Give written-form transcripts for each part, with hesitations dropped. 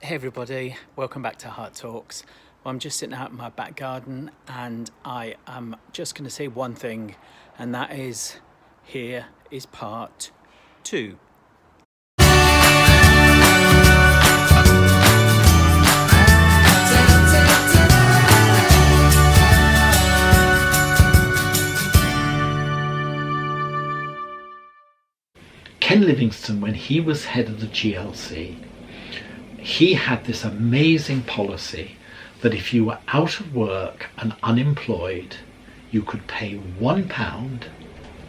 Hey everybody, welcome back to Hart Talks. Well, I'm just sitting out in my back garden and I am just going to say one thing, and that is, here is part 2. Ken Livingstone, when he was head of the GLC, he had this amazing policy that if you were out of work and unemployed, you could pay £1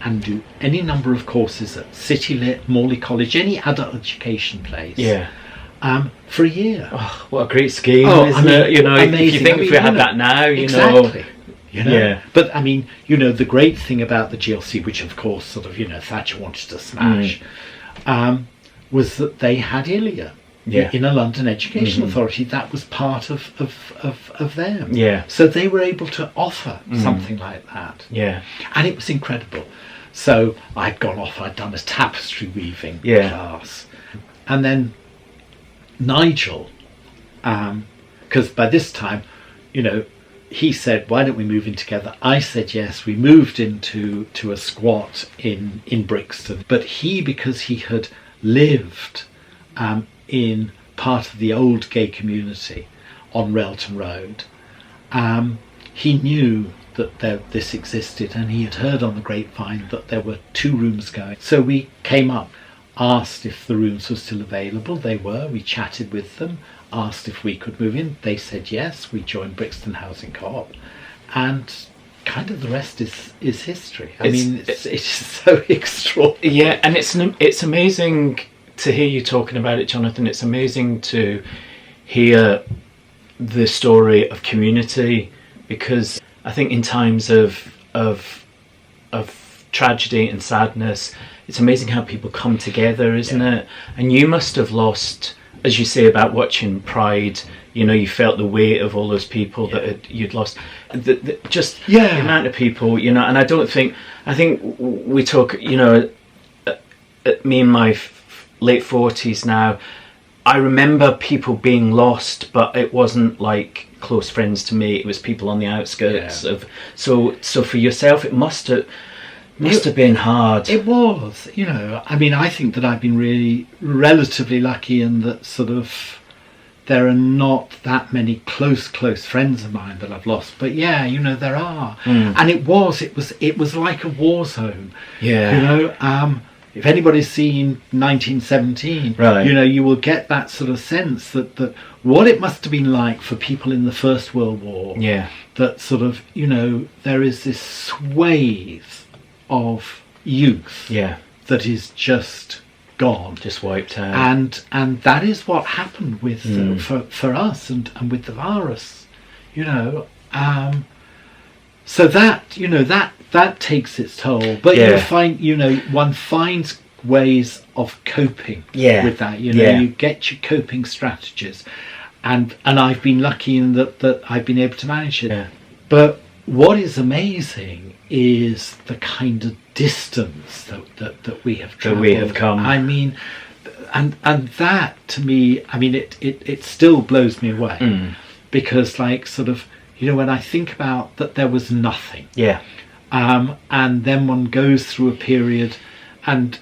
and do any number of courses at City Lit, Morley College, any adult education place. Yeah. For a year. Oh, what a great scheme, isn't it? You know, amazing. if you think if we had that now, exactly. Yeah. But I mean, the great thing about the GLC, which of course sort of, Thatcher wanted to smash, was that they had ILIA. Yeah. In a London Education Authority, that was part of them. Yeah. So they were able to offer something like that. Yeah. And it was incredible. So I'd gone off, I'd done a tapestry weaving class. And then Nigel, because by this time, he said, why don't we move in together? I said yes. We moved into a squat in Brixton. But he, because he had lived in part of the old gay community on Railton Road, he knew that this existed, and he had heard on the grapevine that there were 2 rooms going. So we came up, asked if the rooms were still available. They were. We chatted with them, asked if we could move in. They said yes. We joined Brixton Housing Co-op, and kind of the rest is history. It's so extraordinary. Yeah, and it's amazing to hear you talking about it, Jonathan. It's amazing to hear the story of community, because I think in times of tragedy and sadness, it's amazing how people come together, isn't it? And you must have lost, as you say about watching Pride, you felt the weight of all those people that you'd lost. The amount of people, and I think we talk, me and my late 40s now, I remember people being lost, but it wasn't like close friends to me. It was people on the outskirts of. So for yourself, it must have been hard. It was, I think that I've been really relatively lucky in that sort of there are not that many close friends of mine that I've lost. But there are, and it was like a war zone. Yeah. If anybody's seen 1917, you will get that sort of sense that what it must have been like for people in the First World War. Yeah. That sort of, there is this swathe of youth. Yeah. That is just gone, just wiped out. And that is what happened with for us and with the virus. So that takes its toll, but you find one finds ways of coping with that. You get your coping strategies, and I've been lucky in that I've been able to manage it. Yeah. But what is amazing is the kind of distance that we have traveled. That we have come. And that to me, it still blows me away, because when I think about that there was nothing. Yeah. And then one goes through a period, and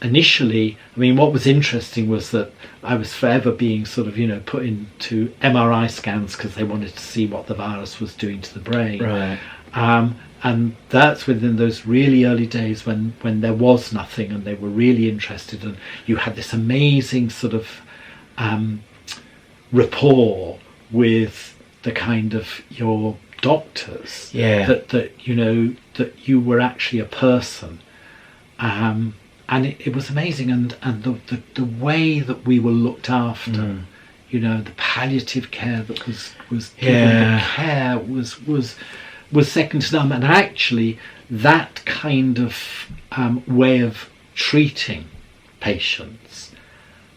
initially, what was interesting was that I was forever being sort of, put into MRI scans because they wanted to see what the virus was doing to the brain. Right. And that's within those really early days when there was nothing, and they were really interested, and you had this amazing sort of rapport with the kind of your doctors, that you were actually a person, and it was amazing, and the way that we were looked after, the palliative care that was given, the care was second to none. And actually that kind of way of treating patients,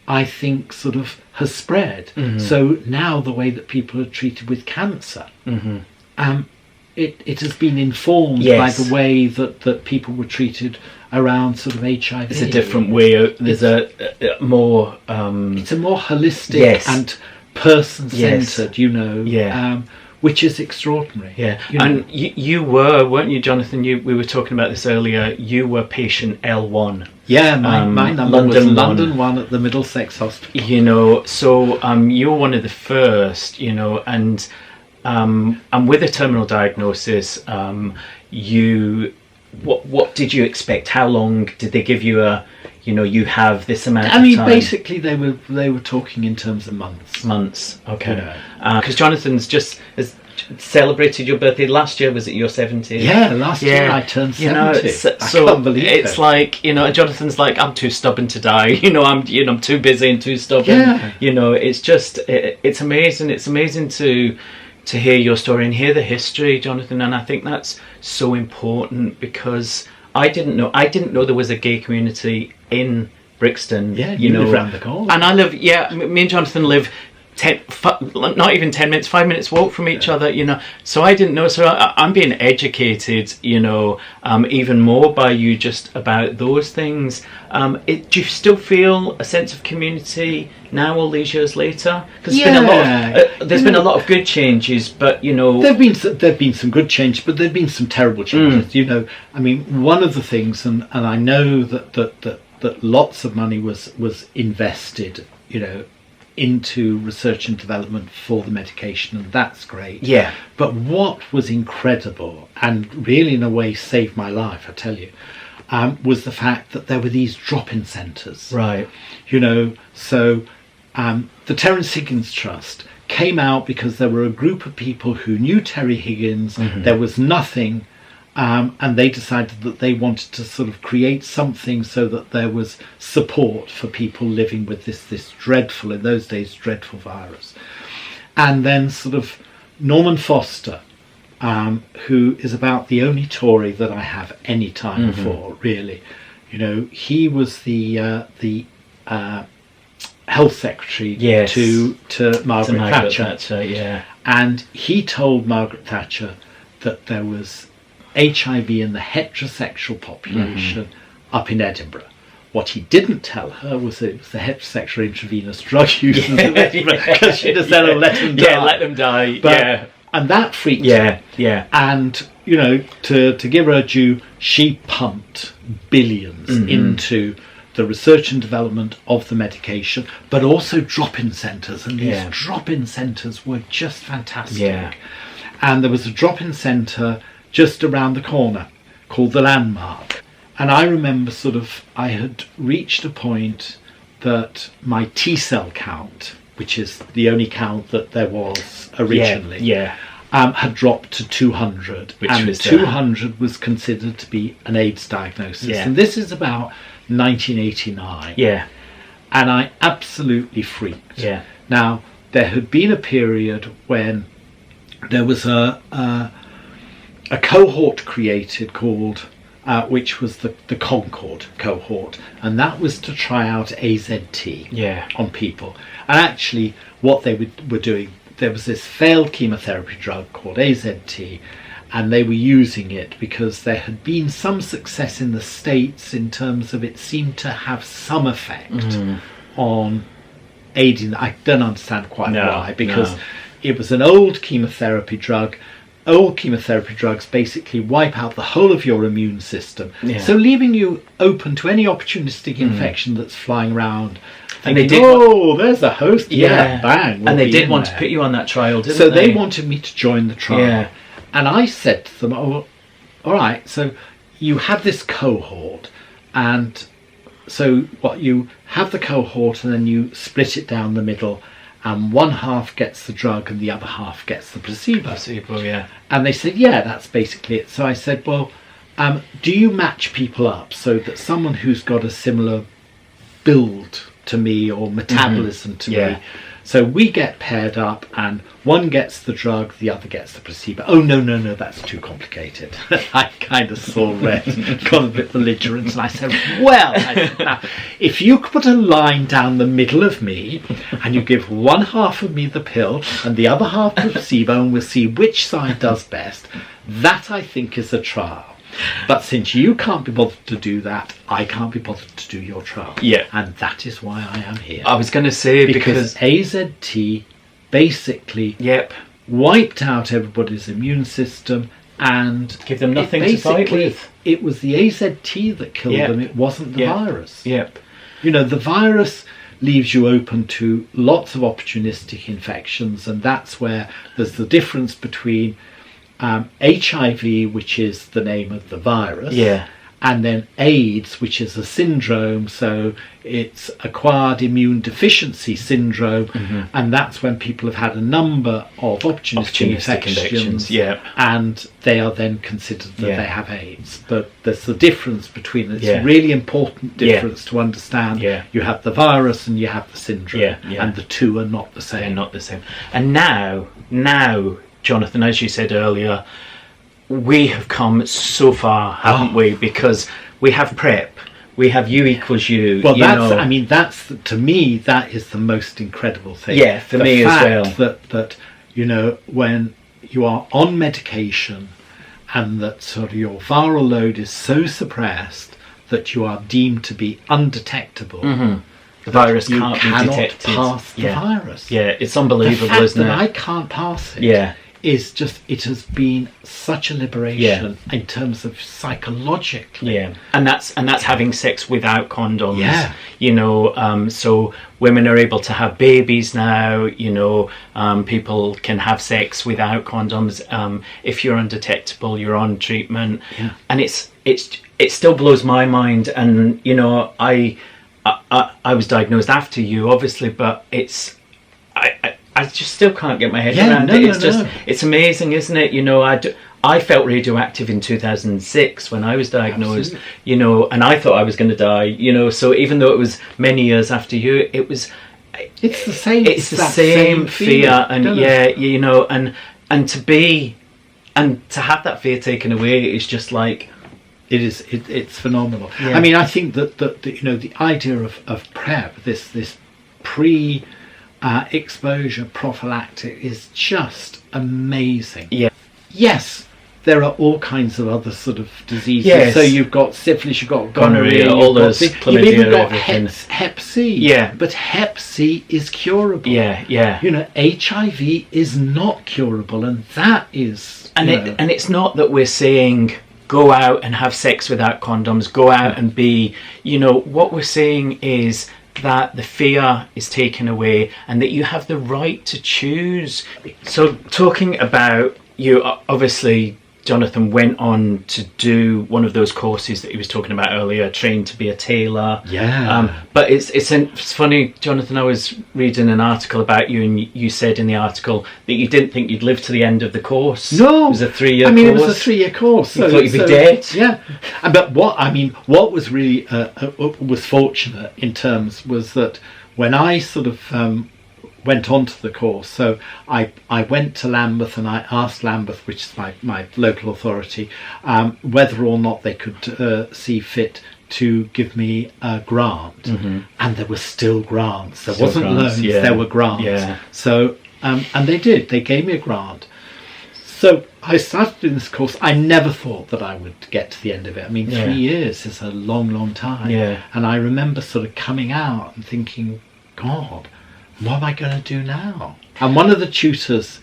I think, sort of has spread. So now the way that people are treated with cancer, it has been informed by the way that people were treated around sort of HIV. It's a different way. There's a more... it's a more holistic and person-centred, Yeah. Which is extraordinary. Yeah, and you were, weren't you, Jonathan? We were talking about this earlier. You were patient L1. Yeah, my number was London 1 at the Middlesex Hospital. So you were one of the first, and with a terminal diagnosis, what did you expect? How long did they give you you have this amount of time? Basically they were talking in terms of months. Months, okay. Because Jonathan's has celebrated your birthday last year. Was it your 70th? Yeah, last year I turned 70. I can't believe it. It's like, Jonathan's like, I'm too stubborn to die. I'm too busy and too stubborn. Yeah. It's just, it's amazing. It's amazing to hear your story and hear the history, Jonathan. And I think that's so important, because I didn't know there was a gay community in Brixton. Yeah, you live around the corner. And I live, me and Jonathan live not even 10 minutes, 5 minutes walk from each other, so I didn't know. So I'm being educated, even more by you just about those things. Do you still feel a sense of community now, all these years later? Because there's been a lot of good changes, but there've been some good changes, but there've been some terrible changes. One of the things, and I know that lots of money was invested, into research and development for the medication, and that's great. Yeah. But what was incredible, and really in a way saved my life, I tell you, was the fact that there were these drop-in centres. Right. So the Terence Higgins Trust came out because there were a group of people who knew Terry Higgins. Mm-hmm. There was nothing. And they decided that they wanted to sort of create something so that there was support for people living with this dreadful, in those days, dreadful virus. And then sort of Norman Foster, who is about the only Tory that I have any time for, really. He was the health secretary to Margaret Thatcher. Yeah. And he told Margaret Thatcher that there was HIV in the heterosexual population up in Edinburgh. What he didn't tell her was that it was the heterosexual intravenous drug users in Edinburgh, because she'd have said, let them die. Yeah, let them die. And that freaked her. Yeah. And, to give her due, she pumped billions into the research and development of the medication, but also drop-in centres. And these drop-in centres were just fantastic. Yeah. And there was a drop-in centre just around the corner called the Landmark. And I remember I had reached a point that my T-cell count, which is the only count that there was originally, had dropped to 200. And 200 was considered to be an AIDS diagnosis. Yeah. And this is about 1989. Yeah. And I absolutely freaked. Yeah. Now, there had been a period when there was a cohort created called, which was the Concord cohort, and that was to try out AZT on people. And actually, what they were doing, there was this failed chemotherapy drug called AZT, and they were using it because there had been some success in the States in terms of it seemed to have some effect on aiding. I don't understand quite why, because it was an old chemotherapy drug. Old chemotherapy drugs basically wipe out the whole of your immune system, so leaving you open to any opportunistic infection that's flying around. And they did. There's a host. Bang. And they did want to put you on that trial, didn't they? So they wanted me to join the trial. Yeah. And I said to them, all right, so you have this cohort, and so you have the cohort, and then you split it down the middle, and one half gets the drug and the other half gets the placebo. And they said, that's basically it. So I said, well, do you match people up so that someone who's got a similar build to me or metabolism to me, so we get paired up, and one gets the drug, the other gets the placebo. Oh, no, that's too complicated. I kind of saw red, got a bit belligerent, and I said, now, if you put a line down the middle of me, and you give one half of me the pill, and the other half the placebo, and we'll see which side does best, that, I think, is a trial. But since you can't be bothered to do that, I can't be bothered to do your trial. Yeah. And that is why I am here. I was going to say, because AZT basically Yep. wiped out everybody's immune system and Give them nothing to fight with. It was the AZT that killed Yep. them. It wasn't the Yep. virus. Yep. You know, the virus leaves you open to lots of opportunistic infections, and that's where there's the difference between HIV, which is the name of the virus, Yeah. and then AIDS, which is a syndrome, so it's acquired immune deficiency syndrome, and that's when people have had a number of opportunistic infections, yeah. and they are then considered that Yeah. they have AIDS. But there's the difference between, it's Yeah. a really important Yeah. difference to understand. Yeah. You have the virus and you have the syndrome, Yeah, yeah. and the two are not the They're same. not the same. And now, Jonathan, as you said earlier, we have come so far, haven't we? Because we have PrEP, we have U equals U. Well, you that's, know. I mean, that's, to me, that is the most incredible thing. Yeah, for The me as fact well. That, you know, when you are on medication and that sort of your viral load is so suppressed that you are deemed to be undetectable. The virus You can't be cannot detected. pass the yeah. virus. Yeah, it's The unbelievable, fact isn't that it? I can't pass it Yeah. is just, it has been such a liberation in terms of psychologically. Yeah, and that's having sex without condoms. Yeah. You know, so women are able to have babies now. You know, people can have sex without condoms. If you're undetectable, you're on treatment, and it still blows my mind. And you know, I was diagnosed after you, obviously, but I just still can't get my head around it. It's it's amazing, isn't it? You know, I felt radioactive in 2006 when I was diagnosed. Absolutely. You know, and I thought I was going to die. You know, so even though it was many years after you, it was. It's the same. It's the that same fear, feeling, and don't yeah, it? you know, and to have that fear taken away is just like. It is. It's phenomenal. Yeah. I mean, I think that you know, the idea of PrEP, this pre exposure prophylactic, is just amazing. Yeah. Yes, there are all kinds of other sort of diseases. Yes. So you've got syphilis, you've got Gonorrhea, gonorrhea, all those, you've chlamydia, even got everything. Hep C. Yeah. But Hep C is curable. Yeah, yeah. You know, HIV is not curable, and that is. And you know, it's not that we're saying go out and have sex without condoms, go out and be, you know, what we're saying is that the fear is taken away and that you have the right to choose. So talking about, you obviously, Jonathan went on to do one of those courses that he was talking about earlier, trained to be a tailor. Yeah. But it's funny, Jonathan, I was reading an article about you, and you said in the article that you didn't think you'd live to the end of the course. No, it was a 3-year course. I mean, it was a 3-year course. You thought you'd be dead. Yeah, but what was really was fortunate in terms was that when I sort of went on to the course, so I went to Lambeth and I asked Lambeth, which is my local authority, whether or not they could see fit to give me a grant, and there were still grants. There wasn't grants, loans, yeah. there were grants. Yeah. So and they did. They gave me a grant. So I started doing this course. I never thought that I would get to the end of it. I mean, 3 years is a long, long time. Yeah. And I remember sort of coming out and thinking, God, what am I going to do now? And one of the tutors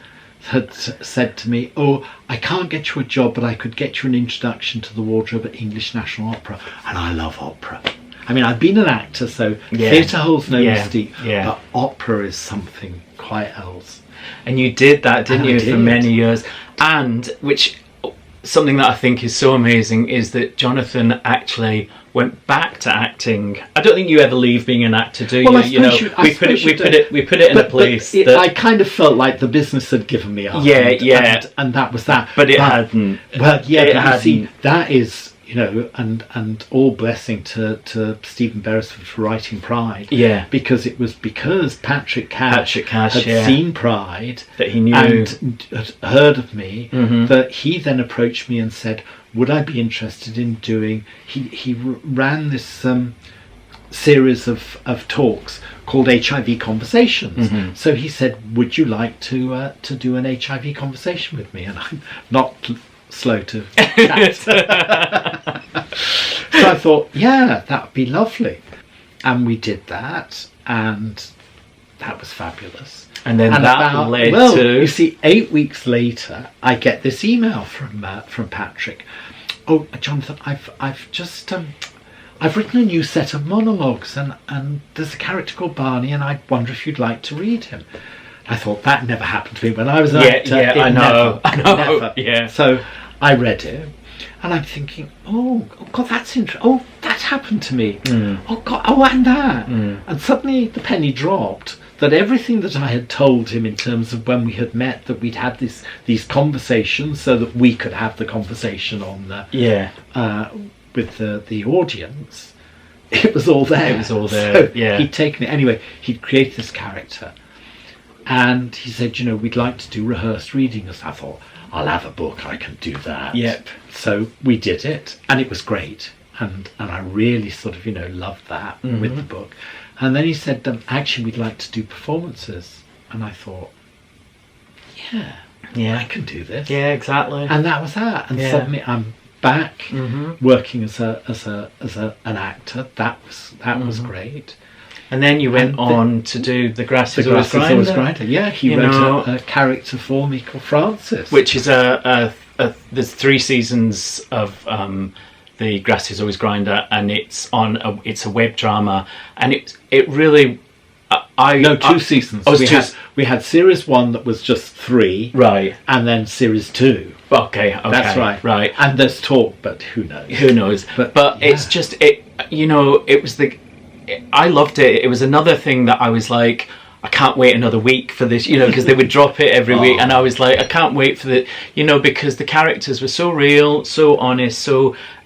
had said to me, oh, I can't get you a job, but I could get you an introduction to the wardrobe at English National Opera. And I love opera. I mean, I've been an actor, so theatre holds no mystique, but opera is something quite else. And you did that, didn't you, for many years? And which, something that I think is so amazing is that Jonathan actually went back to acting. I don't think you ever leave being an actor, do you? Well, You know, we put it in a place that I kind of felt like the business had given me a hand, and that was that. But it hadn't. Well, yeah, it but hadn't. you see, that is, you know, and all blessing to Stephen Beresford for writing Pride. Yeah. Because it was because Patrick Cash had yeah. seen Pride That he knew. and had heard of me, Mm-hmm. that he then approached me and said, would I be interested in doing, he ran this series of talks called HIV Conversations. Mm-hmm. So he said, would you like to do an HIV conversation with me? And I'm not slow to chat. So I thought, yeah, that would be lovely. And we did that, and that was fabulous. And then that led to... You see, 8 weeks later, I get this email from Patrick. Oh, Jonathan, I've just I've written a new set of monologues, and there's a character called Barney, and I wonder if you'd like to read him. I thought that never happened to me when I was an actor. Yeah, I know. Never. Yeah. So I read it, and I'm thinking, oh God, that's interesting. Oh, that happened to me. Oh God, oh, and that. And suddenly the penny dropped that everything that I had told him in terms of when we had met, that we'd had these conversations so that we could have the conversation on with the audience, it was all there. It was all there. So he'd taken it anyway. He'd created this character, and he said, we'd like to do rehearsed readings. I thought, I'll have a book, I can do that. Yep. So we did it, and it was great, and I really sort of loved that with the book. And then he said, actually, we'd like to do performances, and I thought, I can do this. Yeah, exactly. And that was that. And suddenly I'm back working as an actor. That was great. And then you went on to do The Grass Is Always Grinder. Yeah, he wrote a character for me called Francis, which is there's 3 seasons of The Grass Is Always Grinder, and it's a web drama, and it really. 2 seasons. We had series 1 that was just 3, right, and then series 2. Okay, that's right. And there's talk, but who knows? But it's just it. It was I loved it. It was another thing that I was like, I can't wait another week for this, because they would drop it every week, and I was like, I can't wait for because the characters were so real, so honest,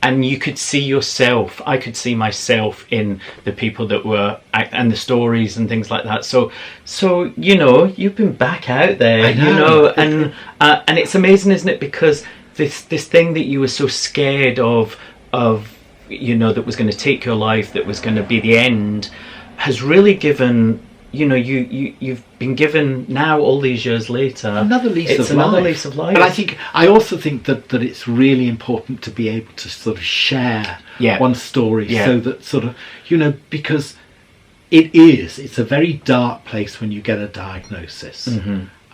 and you could see yourself. I could see myself in the people that were, and the stories and things like that. So you've been back out there, and it's amazing, isn't it? Because this thing that you were so scared of that was going to take your life, that was going to be the end, has really given. You've been given now, all these years later, another lease of life. But I also think that it's really important to be able to sort of share one story, so that sort of because it's a very dark place when you get a diagnosis,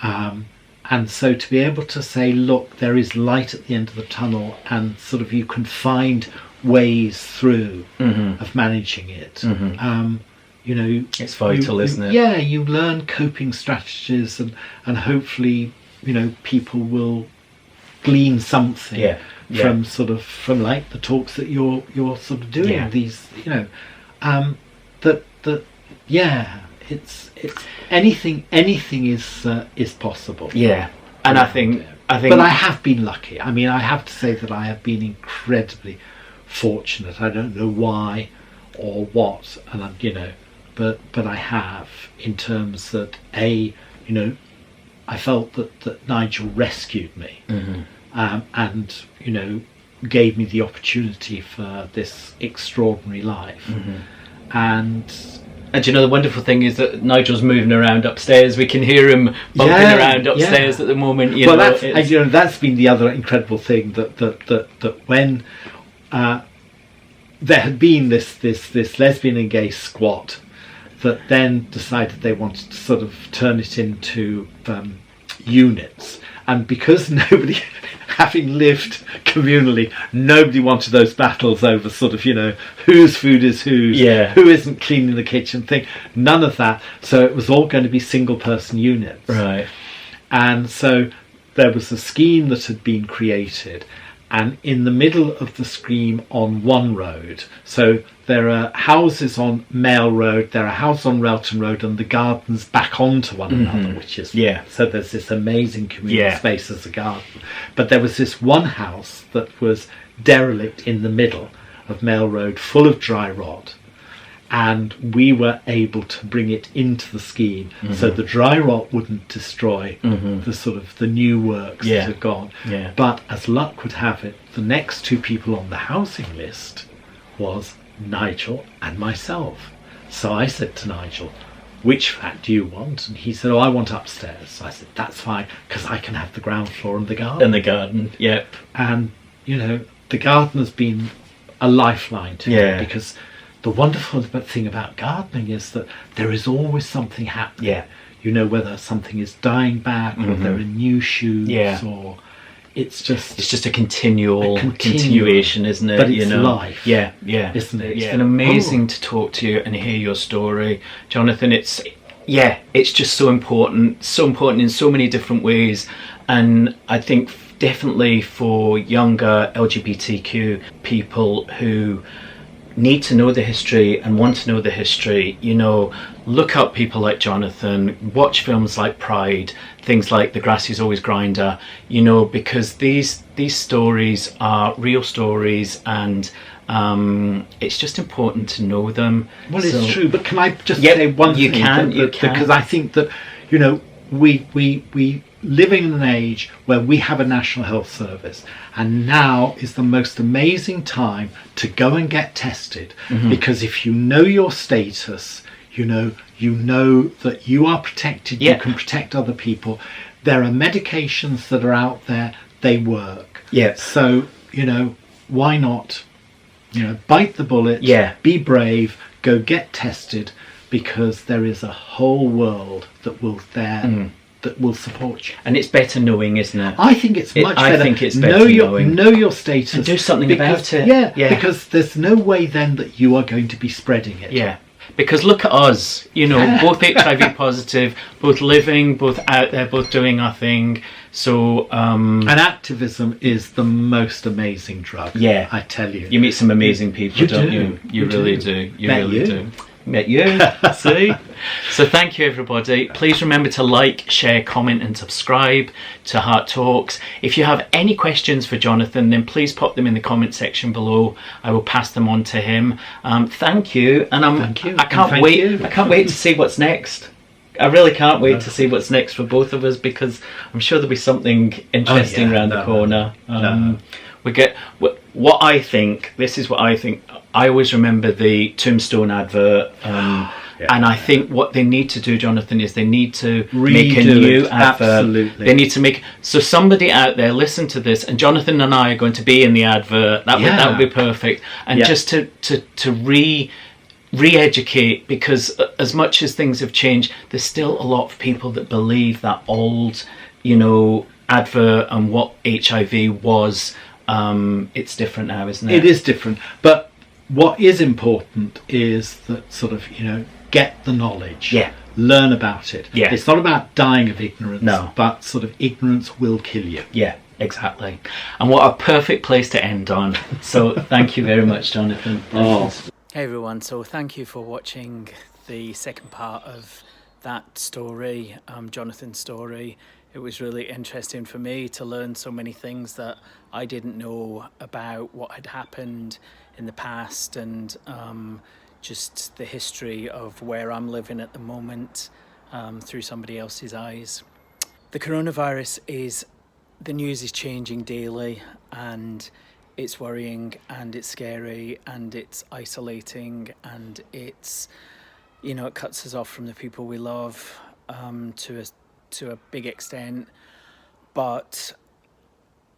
and so to be able to say, look, there is light at the end of the tunnel, and sort of you can find ways through of managing it. It's vital, isn't it? Yeah, you learn coping strategies, and hopefully, people will glean something from like the talks that you're sort of doing. Yeah. These, it's anything is possible. Yeah, and I think. But I have been lucky. I mean, I have to say that I have been incredibly fortunate. I don't know why or what, and But I have, in terms that I felt that Nigel rescued me, and gave me the opportunity for this extraordinary life, and the wonderful thing is that Nigel's moving around upstairs. We can hear him bumping around upstairs at the moment. That's been the other incredible thing, that when there had been this lesbian and gay squat, that then decided they wanted to sort of turn it into units, and because nobody, having lived communally, nobody wanted those battles over sort of whose food is whose, who isn't cleaning the kitchen thing, none of that. So it was all going to be single person units, right? And so there was a scheme that had been created, and in the middle of the scheme on one road, so there are houses on Mail Road, there are houses on Relton Road, and the gardens back onto one another, which is so there's this amazing communal space as a garden. But there was this one house that was derelict in the middle of Mail Road, full of dry rot, and we were able to bring it into the scheme, so the dry rot wouldn't destroy the sort of the new works that had gone. Yeah. But as luck would have it, the next 2 people on the housing list was Nigel and myself. So I said to Nigel, which flat do you want? And he said, I want upstairs. So I said, that's fine, because I can have the ground floor and the garden. Yep. And the garden has been a lifeline to me, because the wonderful thing about gardening is that there is always something happening. Yeah. You know, whether something is dying back or there are new shoots, Yeah. or it's just a continuation, isn't it? But it's life. Yeah, yeah. Isn't it? It's Yeah. been amazing to talk to you and hear your story, Jonathan. It's just so important in so many different ways. And I think definitely for younger LGBTQ people who need to know the history and want to know the history, you know, look up people like Jonathan, watch films like Pride, things like The Grass is Always Grinder, you know, because these stories are real stories, and it's just important to know them. Well, it's true, but can I just say one thing? You can. Because I think that, you know, we living in an age where we have a National Health Service, and now is the most amazing time to go and get tested, because if you know your status, you know that you are protected, you can protect other people. There are medications that are out there, they work. Yeah. So, you know, why not, you know, bite the bullet, be brave, go get tested, because there is a whole world that will that will support you. And it's better knowing, isn't it? I think it's much better. I think it's better knowing. Know your status. And do something about it. Yeah, because there's no way then that you are going to be spreading it. Yeah. Because look at us, you know, both HIV positive, both living, both out there, both doing our thing. So, and activism is the most amazing drug. Yeah, I tell you. You meet some amazing people, don't you? You really do. You really do. Met you. See? So thank you, everybody. Please remember to like, share, comment and subscribe to Hart Talks. If you have any questions for Jonathan, then please pop them in the comment section below. I will pass them on to him. Thank you. And thank you. I can't wait. I can't wait to see what's next. I really can't wait to see what's next for both of us, because I'm sure there'll be something interesting around the corner. We get what I think. This is what I think. I always remember the Tombstone advert, and I think what they need to do, Jonathan, is they need to make a new advert. Absolutely. They need to make, so somebody out there listen to this, and Jonathan and I are going to be in the advert. That would be perfect. And just to re-educate, because as much as things have changed, there's still a lot of people that believe that old, you know, advert and what HIV was. It's different now, isn't it? It is different, but what is important is that sort of, you know, get the knowledge, learn about it. It's not about dying of ignorance, but sort of ignorance will kill you. Exactly. And what a perfect place to end on. So thank you very much, Jonathan. Hey everyone, so thank you for watching the second part of that story, Jonathan's story. It was really interesting for me to learn so many things that I didn't know about what had happened in the past, and just the history of where I'm living at the moment through somebody else's eyes. The coronavirus the news is changing daily, and it's worrying, and it's scary, and it's isolating, and it's, you know, it cuts us off from the people we love to a big extent. But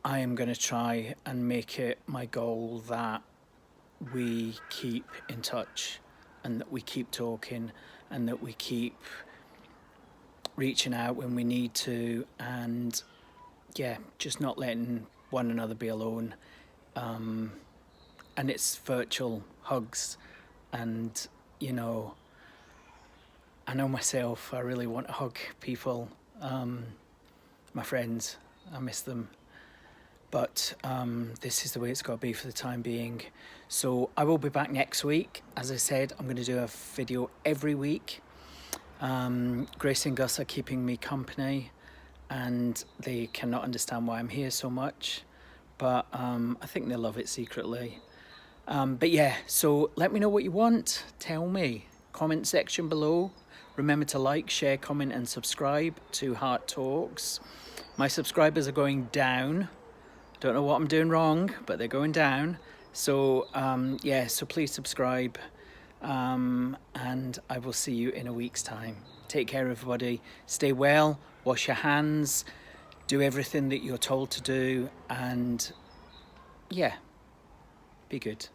I am going to try and make it my goal that we keep in touch, and that we keep talking, and that we keep reaching out when we need to, and just not letting one another be alone. And it's virtual hugs, and, you know, I know myself, I really want to hug people, my friends, I miss them, but this is the way it's got to be for the time being. So I will be back next week. As I said, I'm going to do a video every week. Grace and Gus are keeping me company, and they cannot understand why I'm here so much, but I think they love it secretly. But yeah, so let me know what you want. Tell me. Comment section below. Remember to like, share, comment and subscribe to Hart Talks. My subscribers are going down. Don't know what I'm doing wrong, but they're going down. So so please subscribe, and I will see you in a week's time. Take care, everybody. Stay well, wash your hands, do everything that you're told to do, and be good.